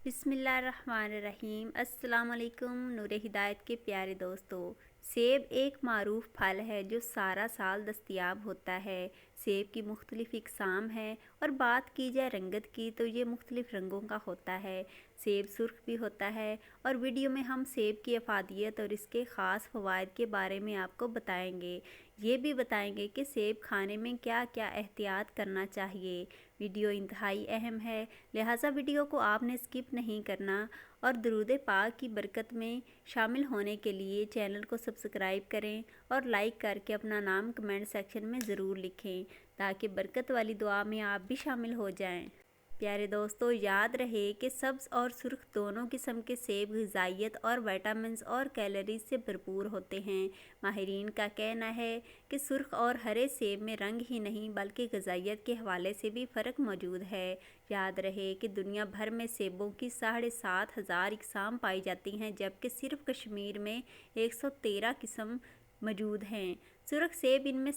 بسم اللہ الرحمن الرحیم۔ السلام علیکم نور ہدایت کے پیارے دوستو۔ سیب ایک معروف پھل ہے جو سارا سال دستیاب ہوتا ہے۔ سیب کی مختلف اقسام ہیں اور بات کی جائے رنگت کی تو یہ مختلف رنگوں کا ہوتا ہے۔ سیب سرخ بھی ہوتا ہے اور ویڈیو میں ہم سیب کی افادیت اور اس کے خاص فوائد کے بارے میں آپ کو بتائیں گے۔ یہ بھی بتائیں گے کہ سیب کھانے میں کیا کیا احتیاط کرنا چاہیے۔ ویڈیو انتہائی اہم ہے، لہٰذا ویڈیو کو آپ نے اسکپ نہیں کرنا اور درود پاک کی برکت میں شامل ہونے کے لیے چینل کو سبسکرائب کریں اور لائک کر کے اپنا نام کمنٹ سیکشن میں ضرور لکھیں تاکہ برکت والی دعا میں آپ بھی شامل ہو جائیں۔ پیارے دوستو، یاد رہے کہ سبز اور سرخ دونوں قسم کے سیب غذائیت اور وٹامنز اور کیلوریز سے بھرپور ہوتے ہیں۔ ماہرین کا کہنا ہے کہ سرخ اور ہرے سیب میں رنگ ہی نہیں بلکہ غذائیت کے حوالے سے بھی فرق موجود ہے۔ یاد رہے کہ دنیا بھر میں سیبوں کی 7,500 اقسام پائی جاتی ہیں جبکہ صرف کشمیر میں 113 قسم موجود ہیں۔ سرخ سیب ان میں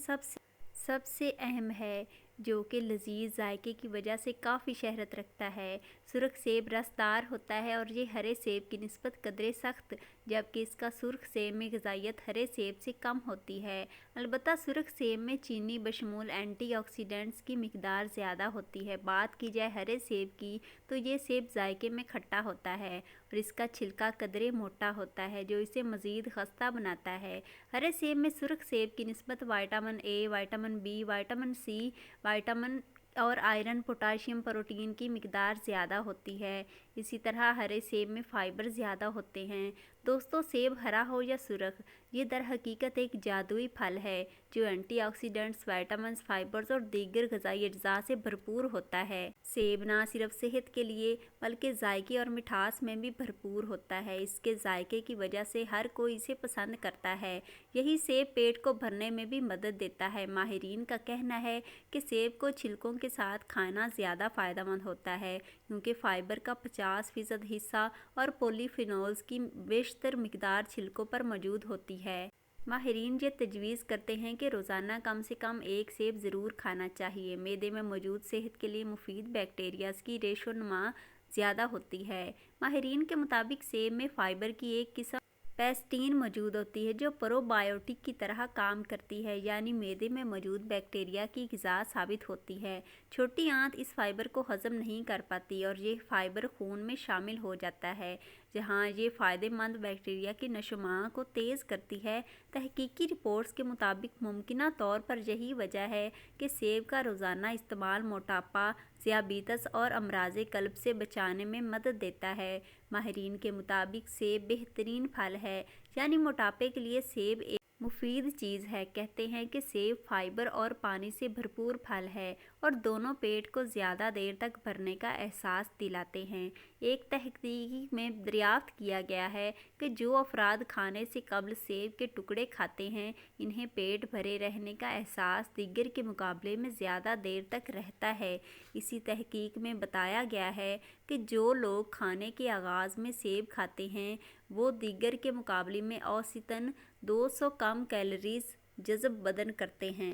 سب سے اہم ہے، جو کہ لذیذ ذائقے کی وجہ سے کافی شہرت رکھتا ہے۔ سرخ سیب رسدار ہوتا ہے اور یہ ہرے سیب کی نسبت قدرے سخت، جبکہ اس کا سرخ سیب میں غذائیت ہرے سیب سے کم ہوتی ہے۔ البتہ سرخ سیب میں چینی بشمول اینٹی آکسیڈنٹس کی مقدار زیادہ ہوتی ہے۔ بات کی جائے ہرے سیب کی تو یہ سیب ذائقے میں کھٹا ہوتا ہے اور اس کا چھلکا قدرے موٹا ہوتا ہے جو اسے مزید خستہ بناتا ہے۔ ہرے سیب میں سرخ سیب کی نسبت vitamin A, vitamin B, vitamin C, vitamin اور آئرن، پوٹاشیم، پروٹین کی مقدار زیادہ ہوتی ہے۔ اسی طرح ہرے سیب میں فائبر زیادہ ہوتے ہیں۔ دوستو، سیب ہرا ہو یا سرخ، یہ در حقیقت ایک جادوئی پھل ہے جو اینٹی آکسیڈنٹس، وٹامنز، فائبرز اور دیگر غذائی اجزاء سے بھرپور ہوتا ہے۔ سیب نہ صرف صحت کے لیے بلکہ ذائقے اور مٹھاس میں بھی بھرپور ہوتا ہے۔ اس کے ذائقے کی وجہ سے ہر کوئی اسے پسند کرتا ہے۔ یہی سیب پیٹ کو بھرنے میں بھی مدد دیتا ہے۔ ماہرین کا کہنا ہے کہ سیب کو چھلکوں کے ساتھ کھانا زیادہ فائدہ مند ہوتا ہے کیونکہ فائبر کا 50% حصہ اور پولی فینولز کی بیشتر مقدار چھلکوں پر موجود ہوتی ہے۔ ماہرین یہ تجویز کرتے ہیں کہ روزانہ کم سے کم ایک سیب ضرور کھانا چاہیے۔ معدے میں موجود صحت کے لیے مفید بیکٹیریاز کی ریشو نما زیادہ ہوتی ہے۔ ماہرین کے مطابق سیب میں فائبر کی ایک قسم پیسٹین موجود ہوتی ہے جو پرو بائیوٹک کی طرح کام کرتی ہے، یعنی معدے میں موجود بیکٹیریا کی غذا ثابت ہوتی ہے۔ چھوٹی آنت اس فائبر کو ہضم نہیں کر پاتی اور یہ فائبر خون میں شامل ہو جاتا ہے جہاں یہ فائدہ مند بیکٹیریا کی نشوونما کو تیز کرتی ہے۔ تحقیقی رپورٹس کے مطابق ممکنہ طور پر یہی وجہ ہے کہ سیب کا روزانہ استعمال موٹاپا، ذیابیطس اور امراض قلب سے بچانے میں مدد دیتا ہے۔ ماہرین کے مطابق سیب بہترین پھل ہے، یعنی موٹاپے کے لیے سیب ایک مفید چیز ہے۔ کہتے ہیں کہ سیب فائبر اور پانی سے بھرپور پھل ہے اور دونوں پیٹ کو زیادہ دیر تک بھرنے کا احساس دلاتے ہیں۔ ایک تحقیق میں دریافت کیا گیا ہے کہ جو افراد کھانے سے قبل سیب کے ٹکڑے کھاتے ہیں انہیں پیٹ بھرے رہنے کا احساس دیگر کے مقابلے میں زیادہ دیر تک رہتا ہے۔ اسی تحقیق میں بتایا گیا ہے کہ جو لوگ کھانے کے آغاز میں سیب کھاتے ہیں وہ دیگر کے مقابلے میں اوسطاً 200 کم کیلوریز جذب بدن کرتے ہیں۔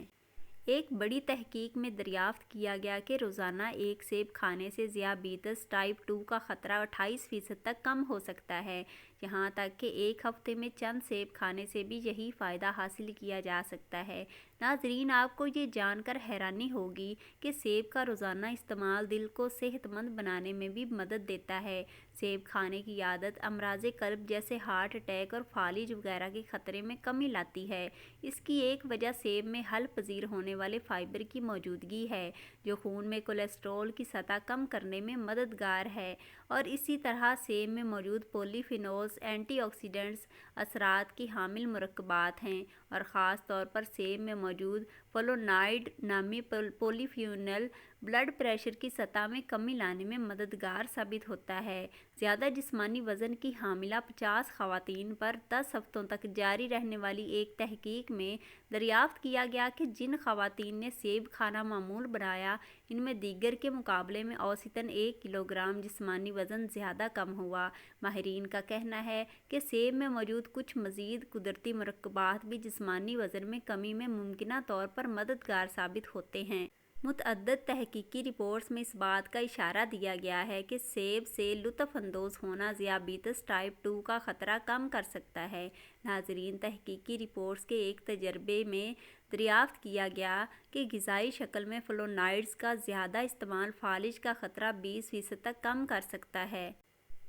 ایک بڑی تحقیق میں دریافت کیا گیا کہ روزانہ ایک سیب کھانے سے ذیابیطس ٹائپ 2 کا خطرہ 28% تک کم ہو سکتا ہے، یہاں تک کہ ایک ہفتے میں چند سیب کھانے سے بھی یہی فائدہ حاصل کیا جا سکتا ہے۔ ناظرین، آپ کو یہ جان کر حیرانی ہوگی کہ سیب کا روزانہ استعمال دل کو صحت مند بنانے میں بھی مدد دیتا ہے۔ سیب کھانے کی عادت امراض قلب جیسے ہارٹ اٹیک اور فالج وغیرہ کے خطرے میں کمی لاتی ہے۔ اس کی ایک وجہ سیب میں حل پذیر ہونے والے فائبر کی موجودگی ہے جو خون میں کولیسٹرول کی سطح کم کرنے میں مددگار ہے، اور اسی طرح سیب میں موجود پولی فینولز اینٹی آکسیڈنٹس اثرات کی حامل مرکبات ہیں اور خاص طور پر سیب میں موجود فلونائیڈ نامی پولی فینول بلڈ پریشر کی سطح میں کمی لانے میں مددگار ثابت ہوتا ہے۔ زیادہ جسمانی وزن کی حاملہ 50 خواتین پر 10 ہفتوں تک جاری رہنے والی ایک تحقیق میں دریافت کیا گیا کہ جن خواتین نے سیب کھانا معمول بنایا ان میں دیگر کے مقابلے میں اوسطاً 1 کلوگرام جسمانی وزن زیادہ کم ہوا۔ ماہرین کا کہنا ہے کہ سیب میں موجود کچھ مزید قدرتی مرکبات بھی جسمانی وزن میں کمی میں ممکنہ طور پر مددگار ثابت ہوتے ہیں۔ متعدد تحقیقی رپورٹس میں اس بات کا اشارہ دیا گیا ہے کہ سیب سے لطف اندوز ہونا ذیابیطس ٹائپ 2 کا خطرہ کم کر سکتا ہے۔ ناظرین، تحقیقی رپورٹس کے ایک تجربے میں دریافت کیا گیا کہ غذائی شکل میں فلونائڈز کا زیادہ استعمال فالج کا خطرہ 20% تک کم کر سکتا ہے۔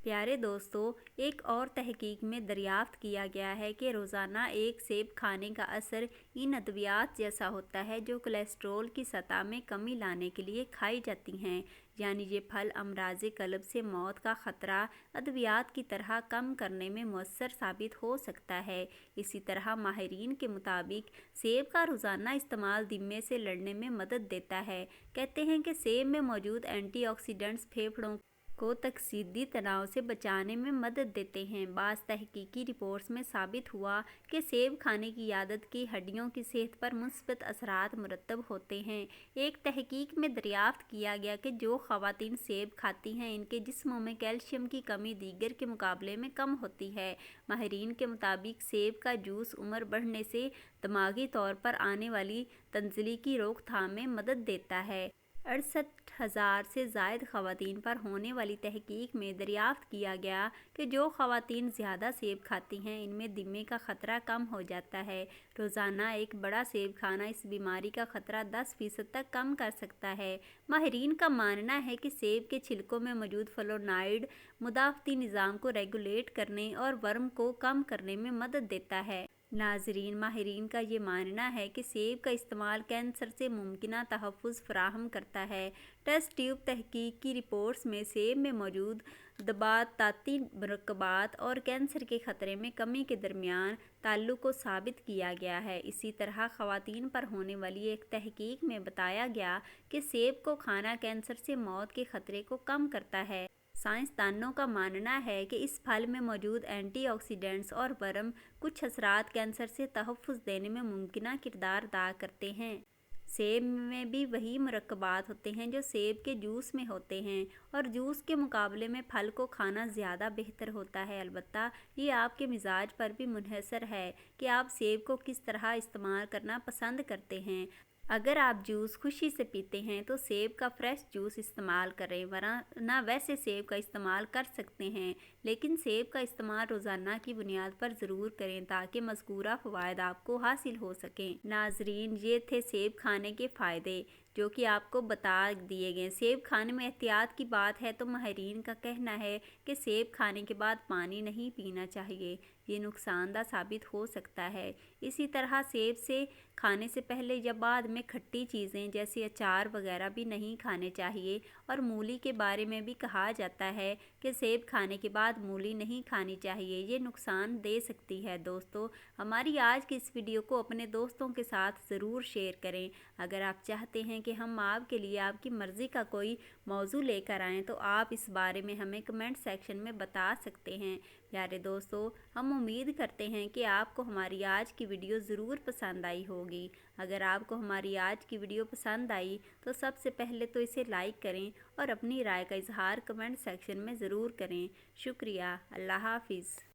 پیارے دوستو، ایک اور تحقیق میں دریافت کیا گیا ہے کہ روزانہ ایک سیب کھانے کا اثر ان ادویات جیسا ہوتا ہے جو کولیسٹرول کی سطح میں کمی لانے کے لیے کھائی جاتی ہیں، یعنی یہ پھل امراض قلب سے موت کا خطرہ ادویات کی طرح کم کرنے میں مؤثر ثابت ہو سکتا ہے۔ اسی طرح ماہرین کے مطابق سیب کا روزانہ استعمال دمے سے لڑنے میں مدد دیتا ہے۔ کہتے ہیں کہ سیب میں موجود اینٹی آکسیڈنٹس پھیپھڑوں کو تکسیدی تناؤ سے بچانے میں مدد دیتے ہیں۔ بعض تحقیقی رپورٹس میں ثابت ہوا کہ سیب کھانے کی عادت کی ہڈیوں کی صحت پر مثبت اثرات مرتب ہوتے ہیں۔ ایک تحقیق میں دریافت کیا گیا کہ جو خواتین سیب کھاتی ہیں ان کے جسموں میں کیلشیم کی کمی دیگر کے مقابلے میں کم ہوتی ہے۔ ماہرین کے مطابق سیب کا جوس عمر بڑھنے سے دماغی طور پر آنے والی تنزلی کی روک تھام میں مدد دیتا ہے۔ 68,000 سے زائد خواتین پر ہونے والی تحقیق میں دریافت کیا گیا کہ جو خواتین زیادہ سیب کھاتی ہیں ان میں دمے کا خطرہ کم ہو جاتا ہے۔ روزانہ ایک بڑا سیب کھانا اس بیماری کا خطرہ 10% تک کم کر سکتا ہے۔ ماہرین کا ماننا ہے کہ سیب کے چھلکوں میں موجود فلونائڈ مدافعتی نظام کو ریگولیٹ کرنے اور ورم کو کم کرنے میں مدد دیتا ہے۔ ناظرین، ماہرین کا یہ ماننا ہے کہ سیب کا استعمال کینسر سے ممکنہ تحفظ فراہم کرتا ہے۔ ٹیسٹ ٹیوب تحقیقی رپورٹس میں سیب میں موجود نباتاتی مرکبات اور کینسر کے خطرے میں کمی کے درمیان تعلق کو ثابت کیا گیا ہے۔ اسی طرح خواتین پر ہونے والی ایک تحقیق میں بتایا گیا کہ سیب کو کھانا کینسر سے موت کے خطرے کو کم کرتا ہے۔ سائنسدانوں کا ماننا ہے کہ اس پھل میں موجود اینٹی آکسیڈنٹس اور ورم کچھ اثرات کینسر سے تحفظ دینے میں ممکنہ کردار ادا کرتے ہیں۔ سیب میں بھی وہی مرکبات ہوتے ہیں جو سیب کے جوس میں ہوتے ہیں اور جوس کے مقابلے میں پھل کو کھانا زیادہ بہتر ہوتا ہے۔ البتہ یہ آپ کے مزاج پر بھی منحصر ہے کہ آپ سیب کو کس طرح استعمال کرنا پسند کرتے ہیں۔ اگر آپ جوس خوشی سے پیتے ہیں تو سیب کا فریش جوس استعمال کریں، ورنہ ویسے سیب کا استعمال کر سکتے ہیں، لیکن سیب کا استعمال روزانہ کی بنیاد پر ضرور کریں تاکہ مذکورہ فوائد آپ کو حاصل ہو سکیں۔ ناظرین، یہ تھے سیب کھانے کے فائدے جو کہ آپ کو بتا دیے گئے۔ سیب کھانے میں احتیاط کی بات ہے تو ماہرین کا کہنا ہے کہ سیب کھانے کے بعد پانی نہیں پینا چاہیے، یہ نقصان دہ ثابت ہو سکتا ہے۔ اسی طرح سیب سے کھانے سے پہلے یا بعد میں کھٹی چیزیں جیسے اچار وغیرہ بھی نہیں کھانے چاہیے، اور مولی کے بارے میں بھی کہا جاتا ہے کہ سیب کھانے کے بعد مولی نہیں کھانی چاہیے، یہ نقصان دے سکتی ہے۔ دوستو، ہماری آج کی اس ویڈیو کو اپنے دوستوں کے ساتھ ضرور شیئر کریں۔ اگر آپ چاہتے ہیں کہ ہم آپ کے لیے آپ کی مرضی کا کوئی موضوع لے کر آئیں تو آپ اس بارے میں ہمیں کمنٹ سیکشن میں بتا سکتے ہیں۔ پیارے دوستو، ہم امید کرتے ہیں کہ آپ کو ہماری آج کی ویڈیو ضرور پسند آئی ہوگی۔ اگر آپ کو ہماری آج کی ویڈیو پسند آئی تو سب سے پہلے تو اسے لائک کریں اور اپنی رائے کا اظہار کمنٹ سیکشن میں ضرور کریں۔ شکریہ۔ اللہ حافظ۔